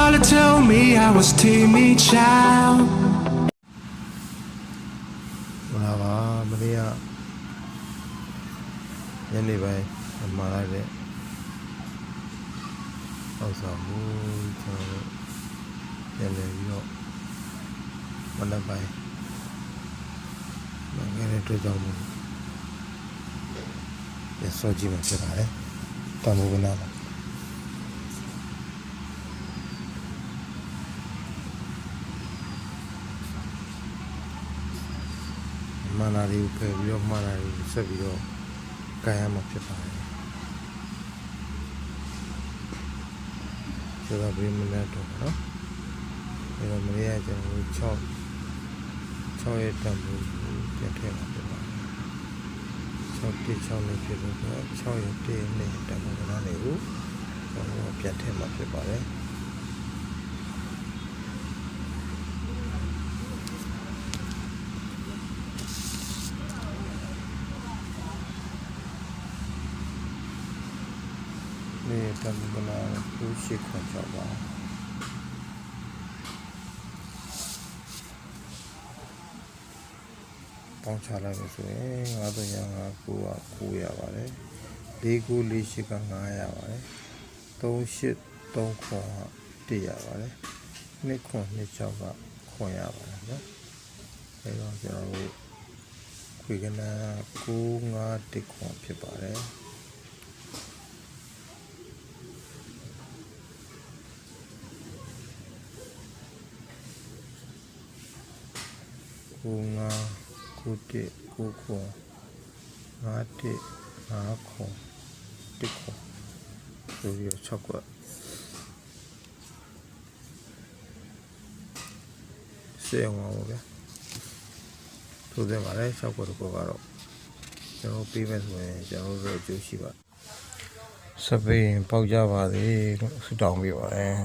Mother told me I was teeny child. လာပါမလေးကညနေပိုင်းမှာလိုက်တဲ့အောက်ဆောင်မှုကျွန်တော်တို့ပြန်လည်ပြီးတော့မနက်ပိုင်းငယ်တဲ့တွေ့ကြမှုရစောကြည့်မှဖြစ်ပါတယ်တန်ဖိုးကနာပါမနာရီဖယ်ပြီးတော့မနာရီဆက်ပြီးတော့ကန်ရမှာဖြစ်ပါတယ်ဆိုတော့ဘယ်မလဲတော့နော်ဒီတော့မရရကျွန်တော်6ရဲ့တန်ဖိုးပြန်ထည့်မှာဖြစ်ပါတယ်6နဲ့ဖြစ်လို့6ရဲ့1နဲ့တန်ဖိုးကနာလေးကိုကျွန်တော်ပြန်ထည့်မှာဖြစ်ပါတယ်นี่ทำเป็นผู้ชิดของชาวบ้านပေါင်းချလိုက်လို့ဆိုရင်935ကို9ရပါတယ်49ရှိက900ပါတယ်38391ရပါတယ်2926ကခွန်ရပါတယ်နော်အဲတော့ကျွန်တော်တို့ခွေကနာ95ခွန်ဖြစ်ပါတယ်9 9 ခွန်5 5ခွန်1ခွန်ဆိုပြီးတော့6ခွက်စေအောင်ပါဗျာထိုးတယ်ပါလေ6ခွက်တော့ကတော့ကျွန်တော်ပြီးမဲ့ဆိုရင်ကျွန်တော်တို့အကျိုးရှိပါစပိန်ပေါက်ကြပါစေလို့ဆုတောင်းပေးပါတယ်